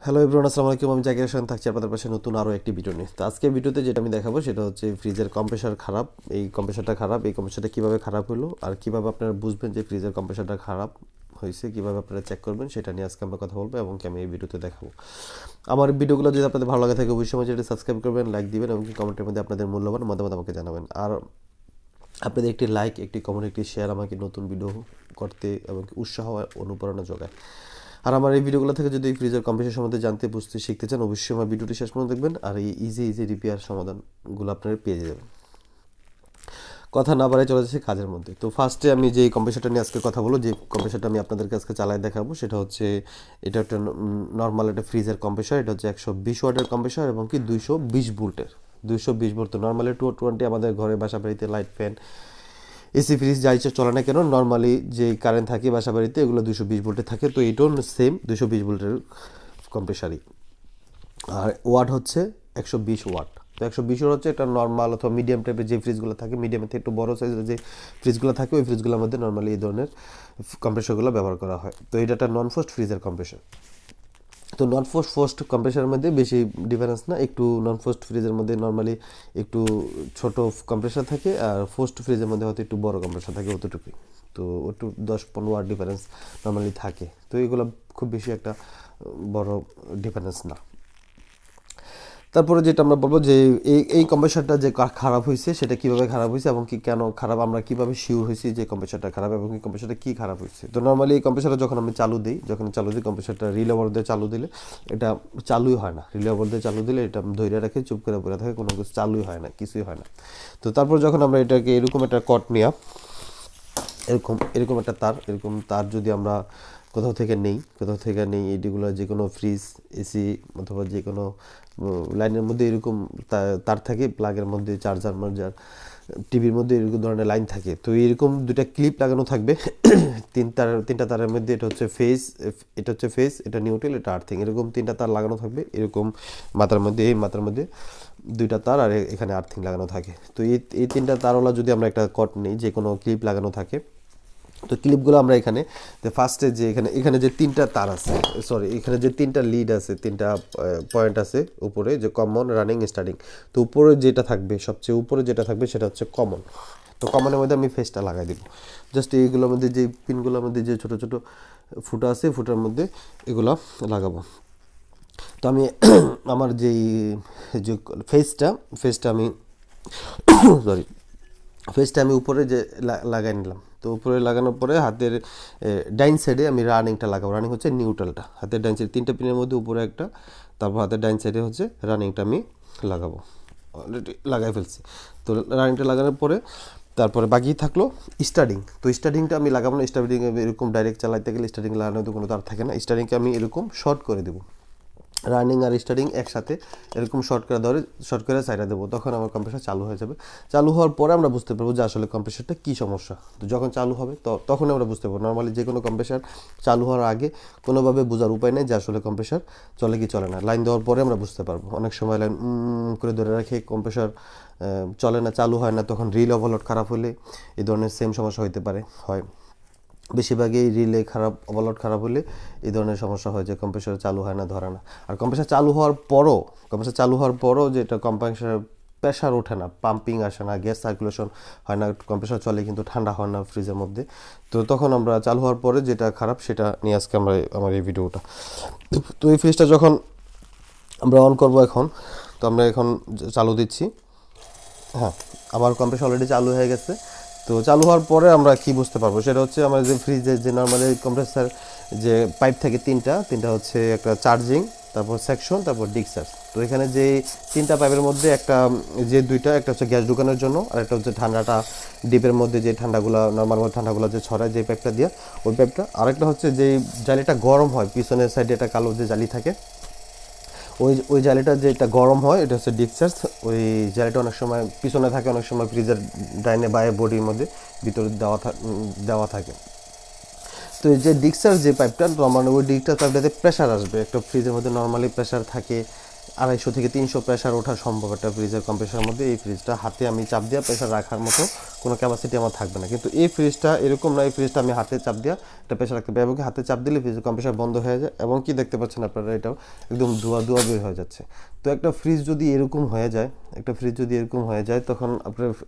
Hello everyone, আসসালামু আলাইকুম। আমি জাকির হোসেন থাকছি আপনাদের পাশে নতুন আরও একটি ভিডিও নিয়ে। তো আজকের ভিডিওতে যেটা আমি দেখাবো সেটা হচ্ছে ফ্রিজের কম্প্রেসার খারাপ। এই কম্প্রেসারটা খারাপ, এই কম্প্রেসারটা কীভাবে খারাপ হলো আর কীভাবে আপনারা বুঝবেন যে ফ্রিজের কম্প্রেসারটা খারাপ হয়েছে, কীভাবে আপনারা চেক করবেন সেটা নিয়ে আজকে আমরা কথা বলবো এবং কি আমি এই ভিডিওতে দেখাবো। আমার ভিডিওগুলো যদি আপনাদের ভালো লাগে থাকে অবশ্যই আমার চ্যানেলটি সাবস্ক্রাইব করবেন, লাইক দিবেন এবং কমেন্টের মধ্যে আপনাদের মূল্যবান মতামত আমাকে জানাবেন। আর আপনাদের একটি লাইক, একটি কমেন্ট, একটি শেয়ার আমাকে নতুন ভিডিও করতে এবং উৎসাহ অনুপ্রেরণা যোগায়। আর আমার এই ভিডিওগুলো থেকে যদি ফ্রিজের কম্প্রেসার সম্বন্ধে জানতে বুঝতে শিখতে চান অবশ্যই আমার ভিডিওটি শেষ পর্যন্ত দেখবেন আর এই ইজি রিপেয়ার সমাধানগুলো আপনারা পেয়ে যাবেন। কথা না বাড়াই চলে যাচ্ছে কাজের মধ্যে। তো ফার্স্টে আমি যে কম্প্রেসারটা নিয়ে আজকে কথা বলবো, যে কম্প্রেসারটা আমি আপনাদেরকে আজকে চালাই দেখাবো সেটা হচ্ছে এটা একটা নর্মাল একটা ফ্রিজের কম্প্রেসার। এটা হচ্ছে 120 ওয়াটের কম্প্রেসার এবং কি 220 ভোল্টের। 220 ভোল্ট তো নর্মালি 220 আমাদের ঘরে বাসা বাড়িতে লাইট ফ্যান এসি ফ্রিজ যা ইচ্ছা চলে না কেন, নর্মালি যে কারেন্ট থাকে বাসা বাড়িতে এগুলো 220 ভোল্টে থাকে। তো এটাও সেম 220 ভোল্টের কম্প্রেসারই। আর ওয়াট হচ্ছে 120 ওয়াট। তো 120 ওয়াট হচ্ছে এটা নর্মাল অথবা মিডিয়াম টাইপের যে ফ্রিজগুলো থাকে, মিডিয়ামের থেকে একটু বড়ো সাইজের যে ফ্রিজগুলো থাকে ওই ফ্রিজগুলোর মধ্যে নর্মালি এই ধরনের কম্প্রেসারগুলো ব্যবহার করা হয়। তো এটা একটা নন ফোস্ট ফ্রিজের কম্প্রেসার। তো নন ফোস্ট কম্প্রেসারের মধ্যে বেশি ডিফারেন্স না, একটু নন ফোস্ট ফ্রিজের মধ্যে নর্মালি একটু ছোট কম্প্রেসার থাকে আর ফোস্ট ফ্রিজের মধ্যে হয়তো একটু বড় কম্প্রেসার থাকে অতটুকুই। তো একটু 10-15 ওয়াট ডিফারেন্স নর্মালি থাকে। তো এগুলো খুব বেশি একটা বড় ডিফারেন্স না। তারপরে যেটা আমরা বলবো যে এই কম্প্রেসারটা যে খারাপ হয়েছে সেটা কীভাবে খারাপ হয়েছে এবং কি কেন খারাপ, আমরা কীভাবে শিওর হয়েছি যে কম্প্রেসারটা খারাপ এবং কি কম্প্রেসারটা কী খারাপ হয়েছে। তো নর্মালি এই কম্প্রেসারটা যখন চালু দিই কম্প্রেসারটা রিলে ওভার দিয়ে চালু দিলে এটা চালুই হয় না। রিলে ওভার দিয়ে চালু দিলে এটা ধৈর্য রাখে, চুপ করে পড়ে থাকে, কোনো কিছু চালুই হয় না, কিছুই হয় না। তো তারপর যখন আমরা এটাকে এরকম একটা কট নিয়ে এরকম একটা তার যদি আমরা কোথাও থেকে নেই এটিগুলো যে কোনো ফ্রিজ, এসি অথবা যে কোনো লাইনের মধ্যে এরকম তার থাকে, প্লাগের মধ্যে চার্জার মার্জার টিভির মধ্যে এরকম ধরনের লাইন থাকে। তো এরকম দুটা ক্লিপ লাগানো থাকবে তিনটা তারের মধ্যে। এটা হচ্ছে ফেস, এটা নিউট্রাল, এটা আর্থিং, এরকম তিনটা তার লাগানো থাকবে এরকম মাথার মধ্যে দুইটা তার আর এখানে আর্থিং লাগানো থাকে। তো এই তিনটা তারওয়ালা যদি আমরা একটা কট নিই, যে কোনো ক্লিপ লাগানো থাকে, তো ক্লিপগুলো আমরা এখানে ফার্স্টে যে এখানে যে তিনটা তার আছে, এখানে যে তিনটা লিড আছে, তিনটা পয়েন্ট আছে উপরে, যে কমন, রানিং, স্টার্টিং। তো উপরে যেটা থাকবে, সবচেয়ে উপরে যেটা থাকবে সেটা হচ্ছে কমন। তো কমনের মধ্যে আমি ফেসটা লাগাই দিব। জাস্ট এইগুলোর মধ্যে যে পিনগুলোর মধ্যে যে ছোটো ছোটো ফুটা আছে, ফুটার মধ্যে এগুলো লাগাবো। তো আমি আমার যে ফেসটা আমি ফেসটা আমি উপরে যে লাগাই নিলাম। তো উপরে লাগানোর পরে হাতের ডাইন সাইডে আমি রানিংটা লাগাবো। রানিং হচ্ছে নিউট্রালটা, হাতের ডাইন সাইডে তিনটা পিনের মধ্যে উপরে একটা, তারপর হাতের ডাইন সাইডে হচ্ছে রানিংটা আমি লাগাবো। অলরেডি লাগাই ফেলছি। তো রানিংটা লাগানোর পরে তারপরে বাকি থাকলো স্টার্টিং। তো স্টার্টিংটা আমি লাগাবো না, স্টার্টিং এরকম ডাইরেক্ট চালাইতে গেলে স্টার্টিং লাগানোর তো কোনো তার থাকে না। স্টার্টিংকে আমি এরকম শর্ট করে দেবো, রানিং আর স্টার্টিং একসাথে এরকম শর্ট করে সাইডে দেবো, তখন আমার কম্প্রেসার চালু হয়ে যাবে। চালু হওয়ার পরে আমরা বুঝতে পারবো যে আসলে কম্প্রেসারটা কী সমস্যা। তো যখন চালু হবে তখন আমরা বুঝতে পারবো। নর্মালি যে কোনো কম্প্রেসার চালু হওয়ার আগে কোনোভাবে বোঝার উপায় নেই যে আসলে কম্প্রেসার চলে কি চলে না। লাইন দেওয়ার পরে আমরা বুঝতে পারবো। অনেক সময় লাইন করে ধরে রাখে কম্প্রেসার চলে না, চালু হয় না, তখন রিল ওভারলোড খারাপ হলে এই ধরনের সেম সমস্যা হতে পারে। বেশিরভাগই রিলে ওভারলোড খারাপ হলে এই ধরনের সমস্যা হয় যে কম্প্রেসার চালু হয় না, ধরে না। আর কম্প্রেসার চালু হওয়ার পরও যেটা কম্প্রেসার প্রেশার ওঠে না, পাম্পিং আসে না, গ্যাস সার্কুলেশন হয় না, কম্প্রেসার চলে কিন্তু ঠান্ডা হয় না ফ্রিজের মধ্যে। তো তখন আমরা চালু হওয়ার পরে যেটা খারাপ সেটা নিয়ে আজকে আমার এই ভিডিওটা। তো এই ফ্রিজটা যখন আমরা অন করব এখন, তো আমরা এখন চালু দিচ্ছি। হ্যাঁ, আমার কম্প্রেসার অলরেডি চালু হয়ে গেছে। তো চালু হওয়ার পরে আমরা কি বুঝতে পারবো সেটা হচ্ছে আমার যে ফ্রিজের যে নর্মালি কম্প্রেসার যে পাইপ থাকে তিনটা হচ্ছে একটা চার্জিং, তারপর সেকশন, তারপর ডিক্সার। তো এখানে যে তিনটা পাইপের মধ্যে একটা একটা হচ্ছে গ্যাস ঢুকানোর জন্য আর একটা হচ্ছে ঠান্ডাটা ডিপের মধ্যে যে নর্মাল ঠান্ডাগুলো যে ছড়ায় যে পাইপটা দিয়ে, ওই পাইপটা। আরেকটা হচ্ছে যে জালিটা গরম হয়, পিছনের সাইডে একটা কালো যে জালি থাকে, ওই জালিটা যেটা গরম হয় এটা হচ্ছে ডিসচার্জ। ওই জালিটা অনেক সময় পিছনে থাকে, অনেক সময় ফ্রিজের ডাইনে বায়ে বডির মধ্যে ভিতরে দেওয়া থাকে। তো এই যে ডিসচার্জ যে পাইপটা, মানে ওই ডিসচার্জ পাইপটাতে প্রেশার আসবে। একটা ফ্রিজের মধ্যে নর্মালি প্রেশার থাকে 250 থেকে 300 প্রেসার ওঠার সম্ভব একটা ফ্রিজের কম্প্রেসারের মধ্যে। এই ফ্রিজটা হাতে আমি চাপ দিয়ে প্রেসার রাখার মতো কোনো ক্যাপাসিটি আমার থাকবে না। কিন্তু এই ফ্রিজটা এরকম না, এই ফ্রিজটা আমি হাতে চাপ দিয়ে একটা প্রেসার রাখতে পারি এবং কি হাতে চাপ দিলে ফ্রিজের কম্প্রেসার বন্ধ হয়ে যায় এবং কি দেখতে পাচ্ছেন আপনারা এটাও একদম ধোয়া ধোয়া বের হয়ে যাচ্ছে। তো একটা ফ্রিজ যদি এরকম হয়ে যায়, তখন আপনার